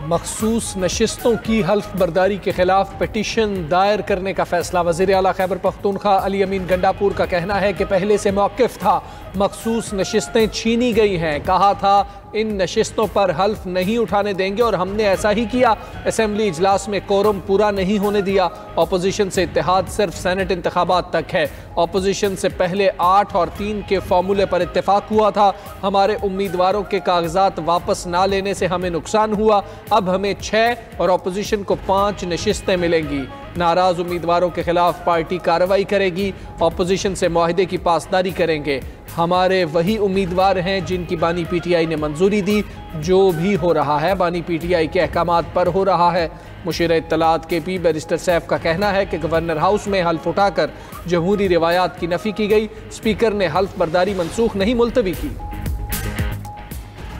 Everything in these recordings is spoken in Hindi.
मखसूस नशिस्तों की हल्फ बर्दारी के खिलाफ पिटीशन दायर करने का फैसला। वज़ीर आला खैबर पख्तूनख्वा अली अमीन गंडापुर का कहना है कि पहले से मौक़िफ़ था, मखसूस नशिस्तें छीनी गई हैं। कहा था इन नशिस्तों पर हल्फ नहीं उठाने देंगे और हमने ऐसा ही किया। असेंबली इजलास में कोरम पूरा नहीं होने दिया। अपोजिशन से इत्तेहाद सिर्फ सेनेट इंतखाबात तक है। अपोजिशन से पहले 8 और 3 के फॉर्मूले पर इत्तेफाक हुआ था। हमारे उम्मीदवारों के कागजात वापस ना लेने से हमें नुकसान हुआ। अब हमें 6 और अपोजिशन को 5 नशिस्तें मिलेंगी। नाराज उम्मीदवारों के खिलाफ पार्टी कार्रवाई करेगी। अपोजिशन से मुआहदे की पासदारी करेंगे। हमारे वही उम्मीदवार हैं जिनकी बानी पीटीआई ने मंजूरी दी। जो भी हो रहा है बानी पीटीआई के अहकामात पर हो रहा है। मुशीर इत्तलात केपी बैरिस्टर सैफ का कहना है कि गवर्नर हाउस में हल्फ उठाकर जमहूरी रिवायात की नफी की गई। स्पीकर ने हल्फ बर्दारी मनसूख नहीं मुलतवी की।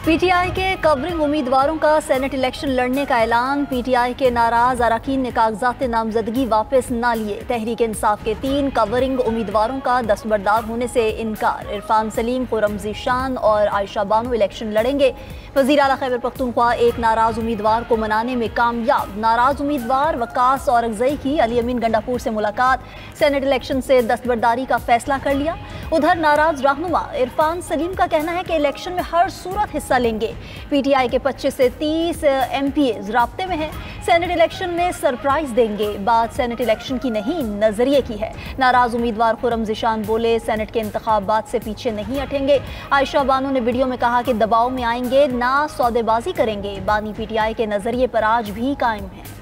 पीटीआई के कवरिंग उम्मीदवारों का सेनेट इलेक्शन लड़ने का ऐलान। पीटीआई के नाराज अरकान ने कागजात नामजदगी वापस ना लिए। तहरीक इंसाफ के 3 कवरिंग उम्मीदवारों का दस्तबरदार होने से इनकार। इरफान सलीम, खुर्रम ज़ीशान और आयशा बानो इलेक्शन लड़ेंगे। वज़ीर आला खैबर पख्तूनख्वा एक नाराज उम्मीदवार को मनाने में कामयाब। नाराज उम्मीदवार वकास औरंगज़ई की अली अमीन गंडापुर से मुलाकात। सेनेट इलेक्शन से दस्तबरदारी का फैसला कर लिया। उधर नाराज रहनुमा इरफान सलीम का कहना है कि इलेक्शन में हर सूरत हिस्सा लेंगे। पीटीआई के 25 से 30 एमपीएस राब्ते में हैं। सेनेट इलेक्शन में सरप्राइज देंगे। बात सेनेट इलेक्शन की नहीं, नजरिए की है। नाराज उम्मीदवार खुर्रम ज़ीशान बोले, सेनेट के इंतखाबात से पीछे नहीं हटेंगे। आयशा बानो ने वीडियो में कहा कि दबाव में आएंगे ना सौदेबाजी करेंगे। बानी पीटीआई के नजरिए पर आज भी कायम है।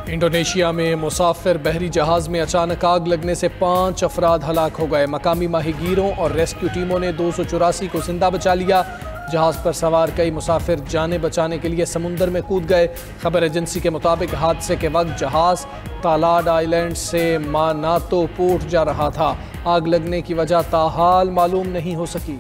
इंडोनेशिया में मुसाफिर बहरी जहाज में अचानक आग लगने से 5 अफराद हलाक हो गए। मकामी माहीगीरों और रेस्क्यू टीमों ने 284 को जिंदा बचा लिया। जहाज पर सवार कई मुसाफिर जाने बचाने के लिए समुंदर में कूद गए। खबर एजेंसी के मुताबिक हादसे के वक्त जहाज तालाड आइलैंड से मानातो पोर्ट जा रहा था। आग लगने की वजह ताहाल मालूम नहीं हो सकी।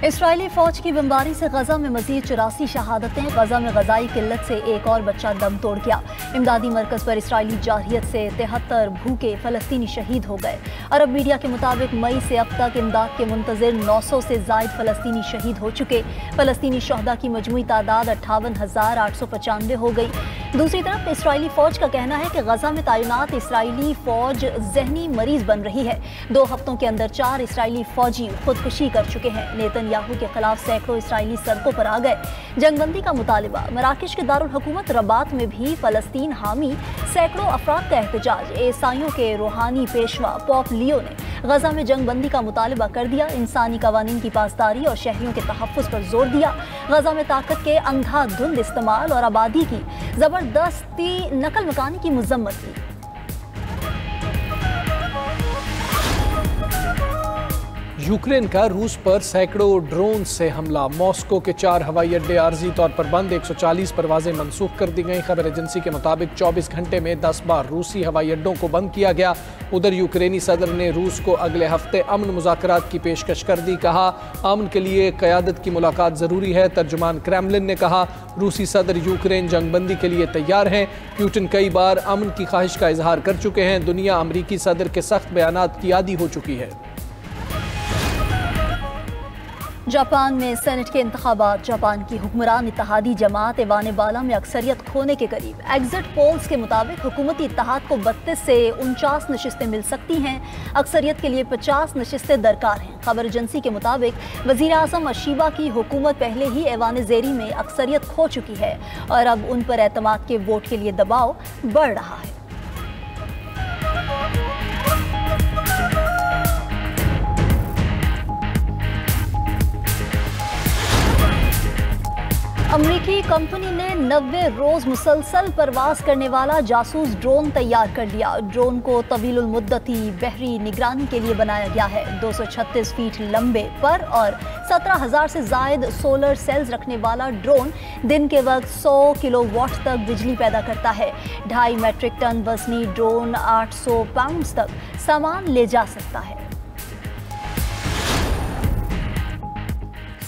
इसराइली फौज की बमबारी से गजा में मजीद 84 शहादतें। गजा में गजाई किल्लत से एक और बच्चा दम तोड़ गया। इमदादी मरकज पर इसराइली जारहियत से 73 भूखे फलस्तीनी शहीद हो गए। अरब मीडिया के मुताबिक मई से अब तक इमदाद के मुंतजिर 900 से जायद फलस्तीनी शहीद हो चुके। फलस्तीनी शहदा की मजमूई तादाद 58,895 हो गई। दूसरी तरफ इसराइली फौज का कहना है कि गजा में तैनात इसराइली फौज जहनी मरीज बन रही है। 2 हफ्तों के अंदर 4 इसराइली फौजी खुदकुशी कर चुके हैं। नेतन्याहू के खिलाफ सैकड़ों इसराइली सड़कों पर आ गए। जंगबंदी का मुतालिबा। मराकश के दारुल हुकूमत रबात में भी फलस्तीन हामी सैकड़ों अफराद का एहतजाज। ईसाइयों के रूहानी पेशवा पोप लियो ने गजा में जंगबंदी का मुतालिबा कर दिया। इंसानी कवानीन की पासदारी और शहरियों के तहफ़्फ़ुज़ पर जोर दिया। गजा में ताकत के अंधाधुंध इस्तेमाल और आबादी की जबरदस्ती नकल मकानी की मज़म्मत की। यूक्रेन का रूस पर सैकड़ों ड्रोन से हमला। मॉस्को के 4 हवाई अड्डे आर्जी तौर पर बंद। 140 परवाजें मनसूख कर दी गई। खबर एजेंसी के मुताबिक 24 घंटे में 10 बार रूसी हवाई अड्डों को बंद किया गया। उधर यूक्रेनी सदर ने रूस को अगले हफ्ते अमन मुज़ाकरात की पेशकश कर दी। कहा अमन के लिए क़यादत की मुलाकात ज़रूरी है। तर्जुमान क्रेमलिन ने कहा रूसी सदर यूक्रेन जंगबंदी के लिए तैयार हैं। पुतिन कई बार अमन की ख्वाहिश का इजहार कर चुके हैं। दुनिया अमरीकी सदर के सख्त बयानात की आदी हो चुकी है। जापान में सेनेट के इंतखाबात। जापान की हुक्मरान इत्तेहादी जमात ऐवान बाला में अक्सरियत खोने के करीब। एग्जिट पोल्स के मुताबिक हुकूमती इत्तेहाद को 32 से 49 नशिस्तें मिल सकती हैं। अक्सरियत के लिए 50 नशिस्तें दरकार हैं। खबर एजेंसी के मुताबिक वज़ीर आज़म अशीबा की हुकूमत पहले ही ऐवान ज़ेरी में अक्सरियत खो चुकी है और अब उन पर एतमाद के वोट के लिए दबाव बढ़ रहा है। अमरीकी कंपनी ने 90 रोज मुसलसल परवाज करने वाला जासूस ड्रोन तैयार कर लिया। ड्रोन को तवीलुल मुद्दती बहरी निगरानी के लिए बनाया गया है। 236 फीट लंबे पर और 17,000 से जायद सोलर सेल्स रखने वाला ड्रोन दिन के वक्त 100 किलोवाट तक बिजली पैदा करता है। 2.5 मीट्रिक टन वजनी ड्रोन 800 पाउंड तक सामान ले जा सकता है।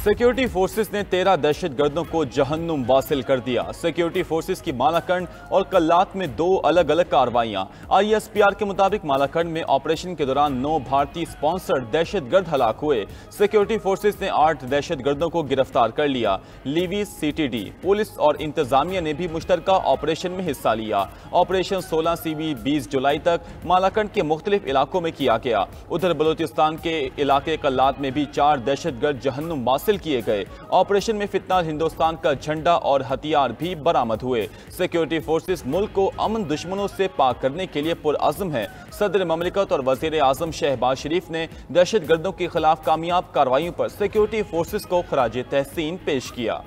सिक्योरिटी फोर्सेस ने 13 दहशतगर्दों को जहन्नुम वासिल कर दिया। सिक्योरिटी फोर्सेस की मालाकंड और कल्लात में 2 अलग अलग कार्रवाइयां। ISPR के मुताबिक मालाकंड में ऑपरेशन के दौरान 9 भारतीय स्पॉन्सर्ड दहशतगर्द हलाक हुए। सिक्योरिटी फोर्सेस ने 8 दहशतगर्दों को गिरफ्तार कर लिया। लीवीज CTD, पुलिस और इंतजामिया ने भी मुश्तरका ऑपरेशन में हिस्सा लिया। ऑपरेशन 16 से 20 जुलाई तक मालाकंड के मुख्तलिफ इलाकों में किया गया। उधर बलोचिस्तान के इलाके कल्लात में भी 4 दहशतगर्द जहन्नुम वासिल किए गए। ऑपरेशन में फितना हिंदुस्तान का झंडा और हथियार भी बरामद हुए। सिक्योरिटी फोर्सेस मुल्क को अमन दुश्मनों से पाक करने के लिए पुरअज़्म है। सदर ममलिकत और वज़ीर आज़म शहबाज शरीफ ने दहशतगर्दों के खिलाफ कामयाब कार्रवाइयों पर सिक्योरिटी फोर्सेस को खराज तहसीन पेश किया।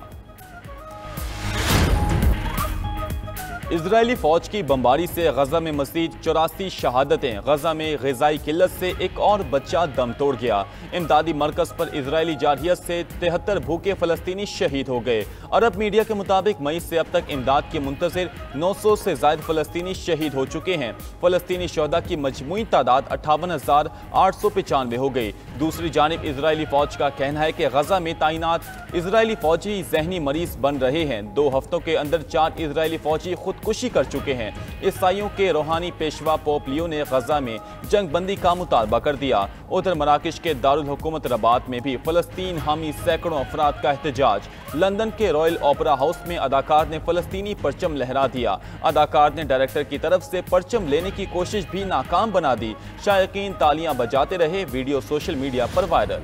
इजरायली फौज की बमबारी से गजा में मज़ीद 84 शहादतें। गजा में ग़िज़ाई किल्लत से एक और बच्चा दम तोड़ गया। इमदादी मरकज़ पर इजरायली जारहियत से 73 भूखे फ़लस्तीनी शहीद हो गए। अरब मीडिया के मुताबिक मई से अब तक इमदाद के मुंतज़िर 900 से ज़ायद फ़लस्तीनी शहीद हो चुके हैं। फ़लस्तीनी शहदा की मजमूई तादाद 58,895 हो गई। दूसरी जानिब इजरायली फौज का कहना है कि गजा में तैनात इजरायली फौजी जहनी मरीज बन रहे हैं। 2 हफ्तों के अंदर 4 इजरायली फौजी खुदकुशी कर चुके हैं। ईसाइयों के रूहानी पेशवा पोप लियो ने गजा में जंग बंदी का मुतालबा कर दिया। उधर मराकश के दारुल हुकूमत रबात में भी फ़लस्तीन हामी सैकड़ों अफराद का एहतजाज। लंदन के रॉयल ओपरा हाउस में अदाकार ने फ़लस्तीनी परचम लहरा दिया। अदाकार ने डायरेक्टर की तरफ से परचम लेने की कोशिश भी नाकाम बना दी। शायकीन तालियां बजाते रहे। वीडियो सोशल मीडिया पर वायरल।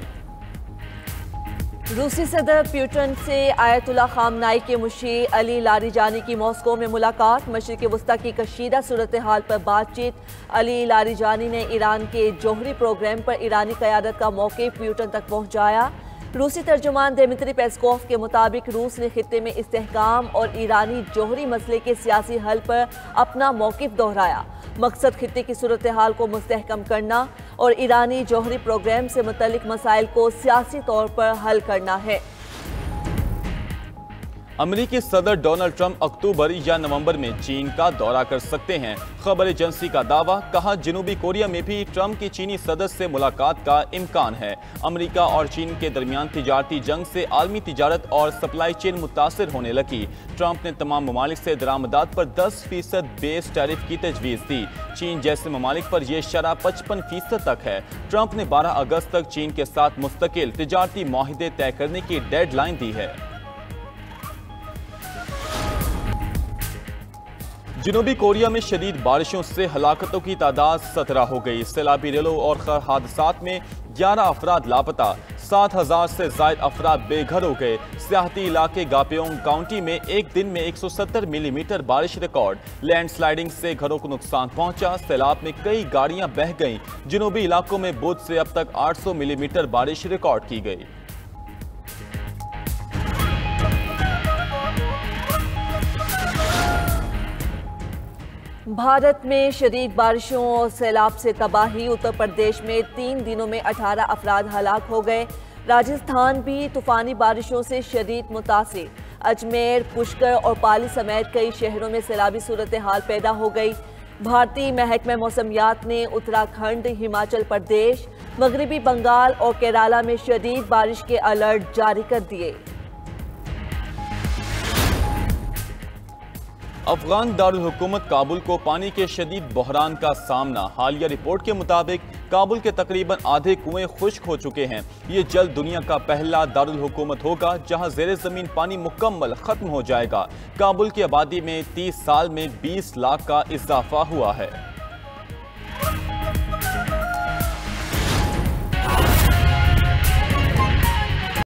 रूसी सदर प्यूटन से आयतुल्लाह खामनाई के मुशीर अली लारिजानी की मॉस्को में मुलाकात। मशरिक़ वस्ता की कशीदा सूरत हाल पर बातचीत। अली लारिजानी ने ईरान के जौहरी प्रोग्राम पर ईरानी क़यादत का मौक़िफ़ प्यूटन तक पहुँचाया। रूसी तर्जुमान दिमित्री पेस्कोव के मुताबिक रूस ने खित्ते में इस्तेहकाम और ईरानी जौहरी मसले के सियासी हल पर अपना मौक़िफ़ दोहराया। मकसद खित्ते की सूरत हाल को मुस्तहकम करना और ईरानी जौहरी प्रोग्राम से मुतल्लिक मसाइल को सियासी तौर पर हल करना है। अमेरिकी सदर डोनाल्ड ट्रंप अक्टूबर या नवंबर में चीन का दौरा कर सकते हैं। खबर एजेंसी का दावा। कहा, जनूबी कोरिया में भी ट्रंप की चीनी सदर से मुलाकात का इम्कान है। अमेरिका और चीन के दरमियान तिजारती जंग से आलमी तिजारत और सप्लाई चेन मुतासर होने लगी। ट्रंप ने तमाम ममालिक से दरामदात पर 10% बेस टैरिफ की तजवीज़ दी। चीन जैसे ममालिक पर यह शरह 55% तक है। ट्रंप ने 12 अगस्त तक चीन के साथ मुस्तकिल तिजारती माहिदे तय करने की डेडलाइन दी है। जनूबी कोरिया में शदीद बारिशों से हलाकतों की तादाद 17 हो गई। सैलाबी रेलों और हादसात में 11 अफराद लापता। 7,000 से ज़ायद अफराद बेघर हो गए। सियाहती इलाके गापेओंग काउंटी में एक दिन में 170 मिलीमीटर बारिश रिकॉर्ड। लैंडस्लाइडिंग से घरों को नुकसान पहुंचा। सैलाब में कई गाड़ियां बह गईं। जनूबी इलाकों में बुध से अब तक 800 मिलीमीटर बारिश रिकॉर्ड की गई। भारत में शदीद बारिशों और सैलाब से तबाही। उत्तर प्रदेश में 3 दिनों में 18 अफराद हलाक हो गए। राजस्थान भी तूफानी बारिशों से शदीद मुतासिर। अजमेर, पुष्कर और पाली समेत कई शहरों में सैलाबी सूरत हाल पैदा हो गई। भारतीय महकमा मौसमियात ने उत्तराखंड, हिमाचल प्रदेश, मगरबी बंगाल और केरला में शदीद बारिश के अलर्ट जारी कर दिए। अफगान दारुल हुकूमत काबुल को पानी के शदीद बहरान का सामना। हालिया रिपोर्ट के मुताबिक काबुल के तकरीबन आधे कुएं खुश्क हो चुके हैं। ये जल्द दुनिया का पहला दारुल हुकूमत होगा जहां ज़ेरे ज़मीन पानी मुकम्मल खत्म हो जाएगा। काबुल की आबादी में 30 साल में 20 लाख का इजाफा हुआ है।